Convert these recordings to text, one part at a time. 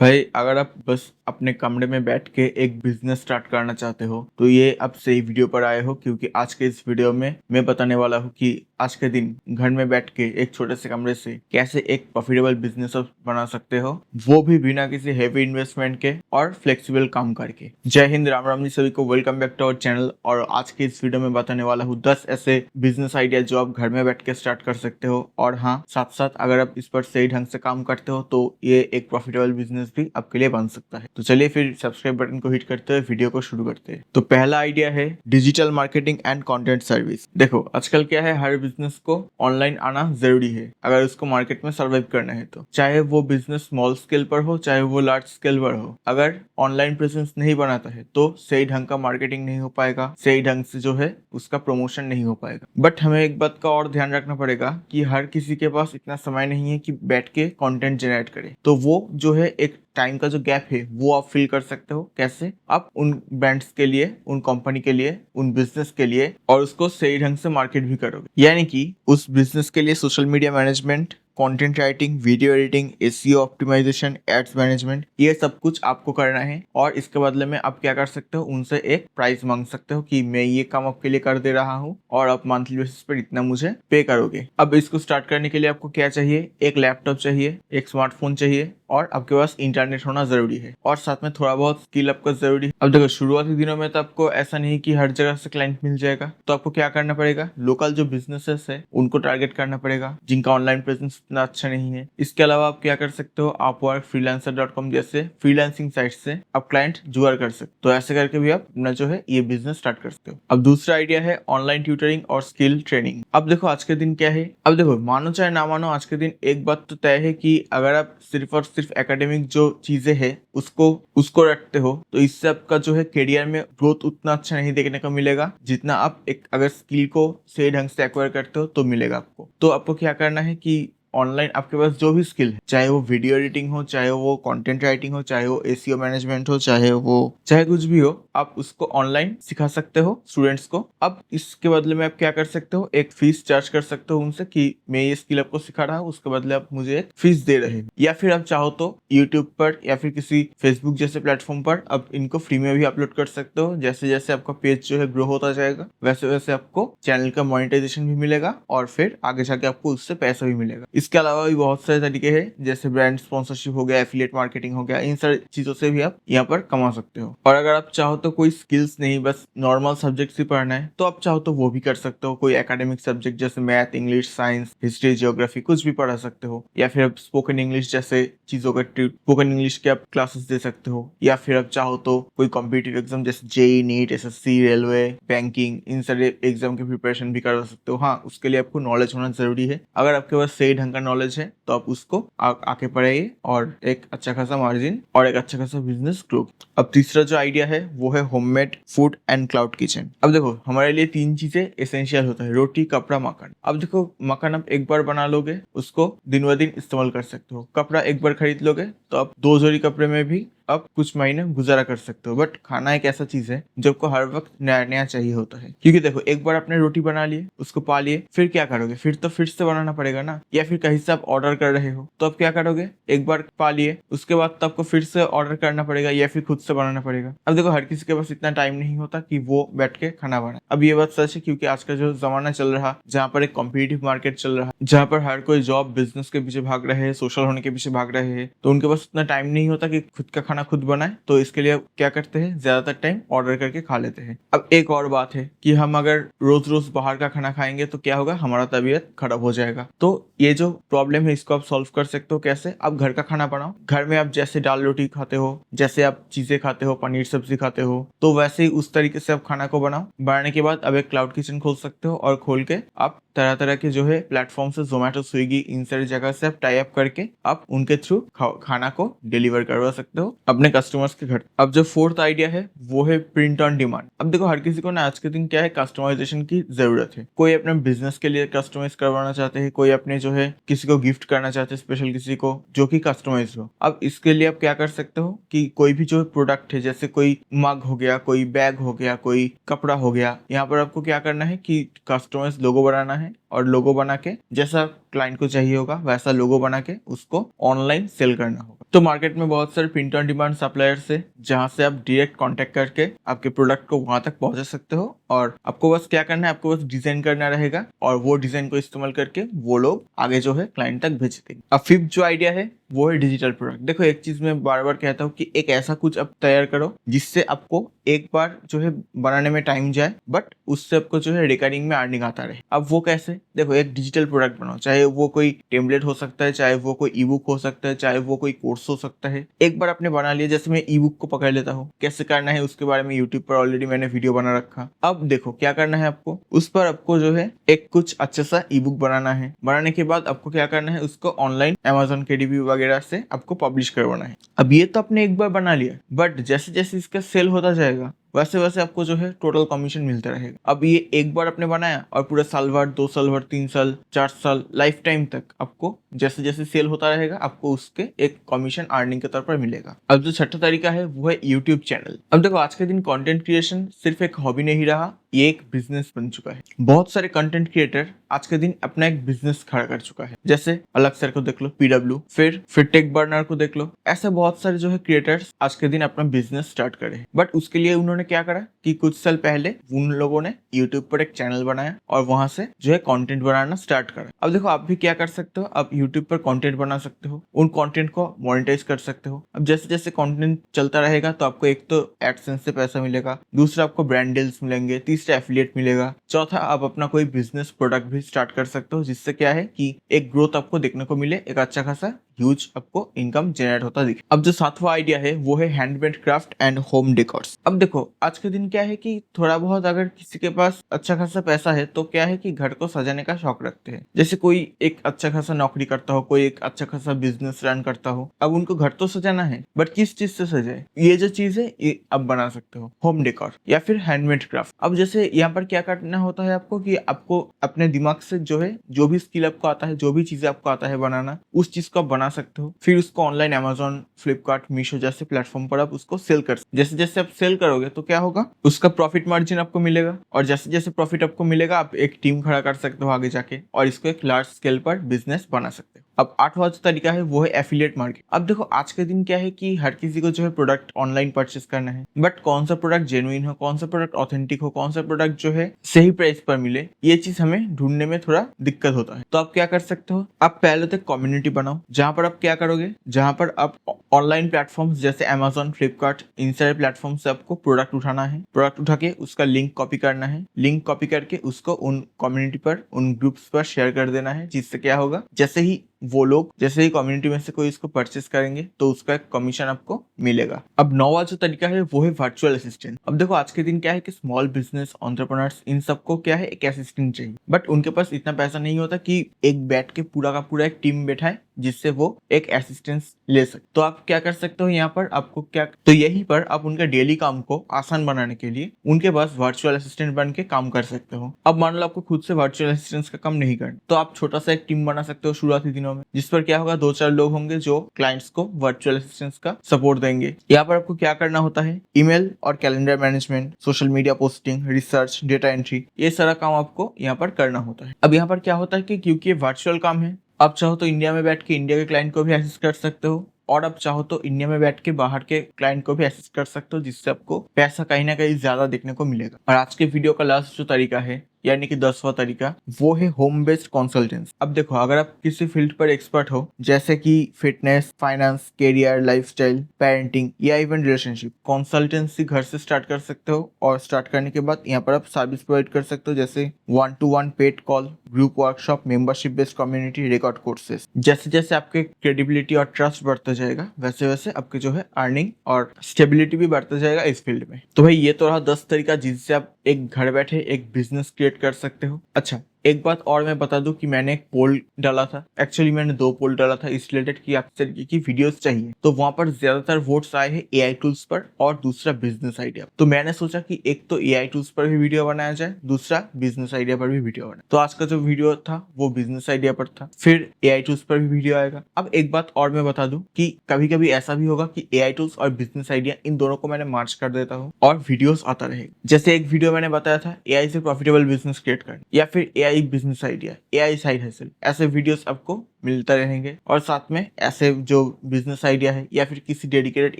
भाई अगर आप बस अपने कमरे में बैठ के एक बिजनेस स्टार्ट करना चाहते हो तो ये अब सही वीडियो पर आए हो, क्योंकि आज के इस वीडियो में मैं बताने वाला हूँ कि आज के दिन घर में बैठ के एक छोटे से कमरे से कैसे एक प्रॉफिटेबल बिजनेस बना सकते हो, वो भी बिना किसी हेवी इन्वेस्टमेंट के और फ्लेक्सिबल काम करके। जय हिंद, राम राम जी सभी को, welcome back to our channel. और आज के इस वीडियो में बताने वाला हूँ 10 ऐसे बिजनेस आइडिया जो आप घर में बैठ के स्टार्ट कर सकते हो। और हाँ, साथ साथ अगर आप इस पर सही ढंग से काम करते हो तो ये एक प्रॉफिटेबल बिजनेस भी आपके लिए बन सकता है। तो चलिए फिर सब्सक्राइब बटन को हिट करते हुए वीडियो को शुरू करते हैं। तो पहला आइडिया है digital marketing and content service. देखो आजकल क्या है, हर बिजनेस को ऑनलाइन आना जरूरी है अगर उसको मार्केट में सर्वाइव करना है। तो चाहे वो बिजनेस स्मॉल स्केल पर हो चाहे वो लार्ज स्केल पर हो, अगर ऑनलाइन प्रेजेंस नहीं बनाता है तो सही ढंग का मार्केटिंग नहीं हो पाएगा, सही ढंग से जो है उसका प्रमोशन नहीं हो पाएगा। बट हमें एक बात का और ध्यान रखना पड़ेगा कि हर किसी के पास इतना समय नहीं है कि बैठ के कंटेंट जनरेट करे। तो वो जो है एक टाइम का जो गैप है वो आप फिल कर सकते हो। कैसे? आप उन ब्रांड्स के लिए, उन कंपनी के लिए, उन बिजनेस के लिए, और उसको सही ढंग से मार्केट भी करोगे। यानी कि उस बिजनेस के लिए social media management, content writing, video editing, SEO optimisation, ads management, ये सब कुछ आपको करना है। और इसके बदले में आप क्या कर सकते हो, उनसे एक प्राइस मांग सकते हो कि मैं ये काम आपके लिए कर दे रहा हूँ और आप मंथली बेसिस पर इतना मुझे पे करोगे। अब इसको स्टार्ट करने के लिए आपको क्या चाहिए? एक लैपटॉप चाहिए, एक स्मार्टफोन चाहिए और आपके पास इंटरनेट होना जरूरी है, और साथ में थोड़ा बहुत स्किल आपका जरूरी है। अब देखो शुरुआती दिनों में तो आपको ऐसा नहीं कि हर जगह से क्लाइंट मिल जाएगा। तो आपको क्या करना पड़ेगा, लोकल जो बिजनेसेस है उनको टारगेट करना पड़ेगा जिनका ऑनलाइन प्रेजेंस इतना अच्छा नहीं है। इसके अलावा आप क्या कर सकते हो, अपवर्क, फ्रीलांसर.com जैसे फ्रीलांसिंग साइट से आप क्लाइंट जुगाड़ कर सकते हो। तो ऐसे करके भी आप अपना जो है ये बिजनेस स्टार्ट कर सकते हो। अब दूसरा आइडिया है ऑनलाइन ट्यूटरिंग और स्किल ट्रेनिंग। अब देखो आज के दिन क्या है, अब देखो मानो चाहे ना मानो, आज के दिन एक बात तो तय है कि अगर आप सिर्फ और सिर्फ एकेडमिक जो चीजें है उसको उसको रखते हो तो इससे आपका जो है करियर में ग्रोथ उतना अच्छा नहीं देखने को मिलेगा जितना आप एक अगर स्किल को सही ढंग से एक्वायर करते हो तो मिलेगा आपको। तो आपको क्या करना है कि ऑनलाइन आपके पास जो भी स्किल है, चाहे वो वीडियो एडिटिंग हो, चाहे वो कंटेंट राइटिंग हो, चाहे वो एसईओ मैनेजमेंट हो, चाहे कुछ भी हो, आप उसको ऑनलाइन सिखा सकते हो स्टूडेंट्स को। अब इसके बदले में आप क्या कर सकते हो, एक फीस चार्ज कर सकते हो उनसे कि मैं ये स्किल आपको सिखा रहा हूँ, उसके बदले आप मुझे एक फीस दे रहे हैं। या फिर आप चाहो तो यूट्यूब पर या फिर किसी फेसबुक जैसे प्लेटफॉर्म पर आप इनको फ्री में भी अपलोड कर सकते हो। जैसे जैसे आपका पेज जो है ग्रो होता जाएगा वैसे वैसे आपको चैनल का मोनेटाइजेशन भी मिलेगा और फिर आगे जाके आपको उससे पैसा भी मिलेगा। इसके अलावा भी बहुत सारे तरीके हैं, जैसे ब्रांड स्पॉन्सरशिप हो गया, एफिलिएट मार्केटिंग हो गया, इन सारी चीजों से भी आप यहाँ पर कमा सकते हो। और अगर आप चाहो तो कोई स्किल्स नहीं, बस नॉर्मल सब्जेक्ट्स ही पढ़ना है तो आप चाहो तो वो भी कर सकते हो। कोई एकेडमिक सब्जेक्ट जैसे math, English, science, history, geography कुछ भी पढ़ा सकते हो। या फिर आप स्पोकन इंग्लिश जैसे चीजों का स्पोकन इंग्लिश के आप क्लासेस दे सकते हो। या फिर आप चाहो तो कोई कॉम्पिटिटिव एग्जाम जैसे JE, NEET, SSC, railway, banking, इन सारे एग्जाम की प्रिपरेशन भी कर सकते हो। हाँ, उसके लिए आपको नॉलेज होना जरूरी है। अगर आपके पास सही ढंग का नॉलेज है तो आप उसको आके पढ़ाइए और एक अच्छा खासा मार्जिन और एक अच्छा खासा बिजनेस ग्रो। अब तीसरा जो आइडिया है वो है homemade food and cloud kitchen. अब देखो हमारे लिए तीन चीजें एसेंशियल होता है, रोटी, कपड़ा, मकान। अब देखो मकान आप एक बार बना लोगे उसको दिन ब दिन इस्तेमाल कर सकते हो। कपड़ा एक बार खरीद लोगे तो आप दो जोड़ी कपड़े में भी आप कुछ महीने गुजारा कर सकते हो। बट खाना एक ऐसा चीज है जो आपको हर वक्त नया नया चाहिए होता है। क्योंकि देखो एक बार आपने रोटी बना लिए, उसको पा लिए, फिर क्या करोगे, फिर तो फिर से बनाना पड़ेगा ना। या फिर कहीं से आप ऑर्डर कर रहे हो तो आप क्या करोगे, एक बार पा लिए उसके बाद तो आपको फिर से ऑर्डर करना पड़ेगा या फिर खुद से बनाना पड़ेगा। अब देखो हर किसी के पास इतना टाइम नहीं होता कि वो बैठ के खाना बनाए। अब ये बात सच है क्योंकि आज का जो जमाना चल रहा, जहाँ पर एक कॉम्पिटिटिव मार्केट चल रहा, जहाँ पर हर कोई जॉब बिजनेस के पीछे भाग रहे हैं, सोशल होने के पीछे भाग रहे हैं, तो उनके पास इतना टाइम नहीं होता कि खुद का खाना खुद बनाए। तो इसके लिए क्या करते हैं, ज्यादातर टाइम ऑर्डर करके खा लेते हैं। अब एक और बात है कि हम अगर रोज रोज बाहर का खाना खाएंगे तो क्या होगा, हमारा तबीयत खराब हो जाएगा। तो ये जो प्रॉब्लम है इसको आप सॉल्व कर सकते हो। कैसे? आप घर का खाना बनाओ। घर में आप जैसे दाल रोटी खाते हो, जैसे आप चीजें खाते हो, पनीर सब्जी खाते हो, तो वैसे ही उस तरीके से आप खाना को बनाओ। बनाने के बाद अब एक क्लाउड किचन खोल सकते हो और खोल के आप तरह तरह के जो है प्लेटफॉर्म से, जोमेटो, स्विगी, इन सारी जगह से आप टाई अप करके आप उनके थ्रू खाना को डिलीवर करवा सकते हो अपने कस्टमर्स के घर। अब जो फोर्थ आइडिया है वो है प्रिंट ऑन डिमांड। अब देखो हर किसी को ना आज के दिन क्या है, कस्टमाइजेशन की जरूरत है। कोई अपने बिजनेस के लिए कस्टमाइज करवाना चाहते हैं, कोई अपने जो है किसी को गिफ्ट करना चाहते हैं, स्पेशल किसी को जो कि कस्टमाइज हो। अब इसके लिए आप क्या कर सकते हो कि कोई भी जो प्रोडक्ट है, जैसे कोई मग हो गया, कोई बैग हो गया, कोई कपड़ा हो गया, यहाँ पर आपको क्या करना है कि कस्टमाइज लोगो बनाना है और लोगो बना के जैसा क्लाइंट को चाहिए होगा वैसा लोगो बना के उसको ऑनलाइन सेल करना होगा। तो मार्केट में बहुत सारे प्रिंट ऑन डिमांड सप्लायर्स है जहां से आप डायरेक्ट कांटेक्ट करके आपके प्रोडक्ट को वहां तक पहुंचा सकते हो और आपको बस क्या करना है, आपको बस डिजाइन करना रहेगा और वो डिजाइन को इस्तेमाल करके वो लोग आगे जो है क्लाइंट तक भेज देंगे। अब फिफ्थ जो आइडिया है वो है डिजिटल प्रोडक्ट। देखो एक चीज मैं बार बार कहता हूँ कि एक ऐसा कुछ आप तैयार करो जिससे आपको एक बार जो है बनाने में टाइम जाए बट उससे आपको जो है रिकरिंग में अर्निंग आता रहे। अब वो कैसे? देखो एक डिजिटल प्रोडक्ट बनाओ, चाहे वो कोई टेम्पलेट हो सकता है, चाहे वो कोई ई बुक हो सकता है, चाहे वो कोई कोर्स हो सकता है। एक बार आपने बना लिया, जैसे मैं ई बुक को पकड़ लेता हूँ, कैसे करना है उसके बारे में यूट्यूब पर ऑलरेडी मैंने वीडियो बना रखा। अब देखो क्या करना है आपको, उस पर आपको जो है एक कुछ अच्छा सा ई बुक बनाना है। बनाने के बाद आपको क्या करना है, उसको ऑनलाइन Amazon KDP वगैरह से आपको पब्लिश करवाना है। अब ये तो आपने एक बार बना लिया बट जैसे जैसे इसका सेल होता जाएगा वैसे वैसे आपको जो है टोटल कमीशन मिलता रहेगा। अब ये एक बार आपने बनाया और पूरा साल भर, 2 साल भर, 3 साल, 4 साल, लाइफ टाइम तक आपको जैसे जैसे सेल होता रहेगा आपको उसके एक कमीशन अर्निंग के तौर पर मिलेगा। अब जो छठा तरीका है वो है यूट्यूब चैनल। अब देखो आज के दिन कंटेंट क्रिएशन सिर्फ एक हॉबी नहीं रहा, ये एक बिजनेस बन चुका है। बहुत सारे कंटेंट क्रिएटर आज के दिन अपना एक बिजनेस खड़ा कर चुका है। जैसे अलग सर को देख लो, PW, फिर टेक बर्नर को देख लो। ऐसे बहुत सारे जो है क्रिएटर्स आज के दिन अपना बिजनेस स्टार्ट करे। बट उसके लिए उन्होंने क्या करा कि कुछ साल पहले उन लोगों ने यूट्यूब पर एक चैनल बनाया और वहां से जो है कंटेंट बनाना स्टार्ट करा। अब देखो आप भी क्या कर सकते हो, आप यूट्यूब पर कंटेंट बना सकते हो, उन कंटेंट को मोनेटाइज कर सकते हो। अब जैसे जैसे कंटेंट चलता रहेगा तो आपको एक तो एडसेंस से पैसा मिलेगा, दूसरा आपको ब्रांड डील्स मिलेंगे, तीसरा एफिलिएट मिलेगा, चौथा आप अपना कोई बिजनेस प्रोडक्ट भी स्टार्ट कर सकते हो जिससे क्या है कि एक ग्रोथ आपको देखने को मिले, एक अच्छा खासा ह्यूज आपको इनकम जनरेट होता दिखे। अब जो सातवां आइडिया है वो है handmade craft and home decors. अब देखो आज के दिन क्या है कि थोड़ा बहुत अगर किसी के पास अच्छा खासा पैसा है तो क्या है कि घर को सजाने का शौक रखते हैं। जैसे कोई एक अच्छा खासा नौकरी करता हो, कोई एक अच्छा खासा बिजनेस रन करता हो, अब उनको घर तो सजाना है बट किस चीज से सजाए, ये जो चीज है ये अब बना सकते हो, होम डेकोर या फिर हैंडमेड क्राफ्ट। अब जैसे यहाँ पर क्या करना होता है आपको कि आपको अपने दिमाग से जो है जो भी स्किल आपको आता है, जो भी चीजें आपको आता है बनाना, उस चीज को आप बना सकते हो। फिर उसको ऑनलाइन Amazon, फ्लिपकार्ट, मीशो जैसे प्लेटफॉर्म पर आप उसको सेल कर सकते। जैसे जैसे आप सेल करोगे तो क्या होगा, उसका प्रॉफिट मार्जिन आपको मिलेगा और जैसे जैसे प्रॉफिट आपको मिलेगा आप एक टीम खड़ा कर सकते हो आगे जाके और इसको एक लार्ज स्केल पर बिजनेस बना सकते हो। अब आठवां जो तरीका है वो है एफिलिएट मार्केट। अब देखो आज के दिन क्या है कि हर किसी को जो है प्रोडक्ट ऑनलाइन परचेस करना है बट कौन सा प्रोडक्ट जेन्युइन हो, कौन सा प्रोडक्ट ऑथेंटिक हो, कौन सा प्रोडक्ट जो है सही प्राइस पर मिले, ये चीज हमें ढूंढने में थोड़ा दिक्कत होता है। तो आप क्या कर सकते हो, आप पहले तो कम्युनिटी बनाओ जहां पर आप क्या करोगे, जहां पर आप ऑनलाइन प्लेटफॉर्म्स जैसे Amazon, फ्लिपकार्ट, इन सारे प्लेटफॉर्म से आपको प्रोडक्ट उठाना है। प्रोडक्ट उठा के उसका लिंक कॉपी करना है, लिंक कॉपी करके उसको उन कम्युनिटी पर, उन ग्रुप्स पर शेयर कर देना है, जिससे क्या होगा जैसे ही वो लोग, जैसे ही कम्युनिटी में से कोई इसको परचेस करेंगे तो उसका एक कमीशन आपको मिलेगा। अब नौवां जो तरीका है वो है वर्चुअल असिस्टेंट। अब देखो आज के दिन क्या है कि स्मॉल बिजनेस एंटरप्रेन्योर्स इन सबको क्या है एक असिस्टेंट चाहिए बट उनके पास इतना पैसा नहीं होता कि एक बैठ के पूरा का पूरा एक टीम बैठाए जिससे वो एक असिस्टेंस ले सके। तो आप क्या कर सकते हो यहाँ पर, आपको क्या, तो यहीं पर आप उनका डेली काम को आसान बनाने के लिए उनके पास वर्चुअल असिस्टेंट बन के काम कर सकते हो। अब मान लो आपको खुद से वर्चुअल असिस्टेंट का काम नहीं करना तो आप छोटा सा एक टीम बना सकते हो शुरुआती दिनों में, जिस पर क्या होगा 2-4 लोग होंगे जो क्लाइंट्स को वर्चुअल असिस्टेंट का सपोर्ट देंगे। यहाँ पर आपको क्या करना होता है, ईमेल और calendar management, social media posting, research, data entry, ये सारा काम आपको यहाँ पर करना होता है। अब यहाँ पर क्या होता है कि क्योंकि ये वर्चुअल काम है, आप चाहो तो इंडिया में बैठ के इंडिया के क्लाइंट को भी असिस्ट कर सकते हो और आप चाहो तो इंडिया में बैठ के बाहर के क्लाइंट को भी असिस्ट कर सकते हो, जिससे आपको पैसा कहीं ना कहीं ज्यादा देखने को मिलेगा। और आज के वीडियो का लास्ट जो तरीका है यानी कि 10वां तरीका वो है होम बेस्ड कंसल्टेंसी। अब देखो अगर आप किसी फील्ड पर एक्सपर्ट हो जैसे कि fitness, finance, career, lifestyle, parenting या इवन रिलेशनशिप, कंसल्टेंसी घर से स्टार्ट कर सकते हो और स्टार्ट करने के बाद यहाँ पर आप सर्विस प्रोवाइड कर सकते हो जैसे 1-to-1 paid call, group workshop, membership based community, record courses. जैसे जैसे आपके क्रेडिबिलिटी और ट्रस्ट बढ़ता जाएगा वैसे वैसे आपके जो है अर्निंग और स्टेबिलिटी भी बढ़ता जाएगा इस फील्ड में। तो भाई ये तो रहा 10 तरीका जिससे आप एक घर बैठे एक बिजनेस क्रिएट कर सकते हो। अच्छा एक बात और मैं बता दूं कि मैंने एक पोल डाला था, एक्चुअली मैंने 2 पोल डाला था इस रिलेटेड कि आप तरीके की वीडियोस चाहिए, तो वहां पर ज्यादातर वोट्स आए हैं एआई टूल्स पर और दूसरा बिजनेस आइडिया। तो मैंने सोचा कि एक तो एआई टूल्स पर भी वीडियो बनाया जाए, दूसरा बिजनेस आइडिया पर भी वीडियो बनाए। तो आज का जो वीडियो था वो बिजनेस आइडिया पर था, फिर एआई टूल्स पर भी वीडियो आएगा। अब एक बात और मैं बता दूं कि कभी कभी ऐसा भी होगा कि एआई टूल्स और बिजनेस आइडिया इन दोनों को मैंने मार्च कर देता हूँ और वीडियोस आता रहेगा। जैसे एक वीडियो मैंने बताया था एआई से प्रॉफिटेबल बिजनेस क्रिएट करना, या फिर AI AI business idea, AI side hustle, ऐसे वीडियोस आपको मिलते रहेंगे और साथ में ऐसे जो बिजनेस आइडिया है या फिर किसी डेडिकेटेड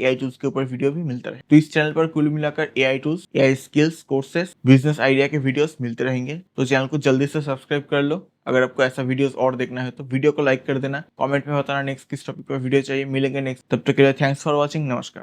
एआई टूल्स के ऊपर वीडियो भी मिलता रहे। तो इस चैनल पर कुल मिलाकर AI tools, AI skills, courses, business idea के वीडियोस मिलते रहेंगे। तो चैनल को जल्दी से सब्सक्राइब कर लो। अगर आपको ऐसा वीडियोस और देखना है तो वीडियो को लाइक कर देना, कमेंट में बताना नेक्स्ट किस टॉपिक पर वीडियो चाहिए। मिलेंगे नेक्स्ट, तब तक के लिए थैंक्स फॉर वॉचिंग, नमस्कार।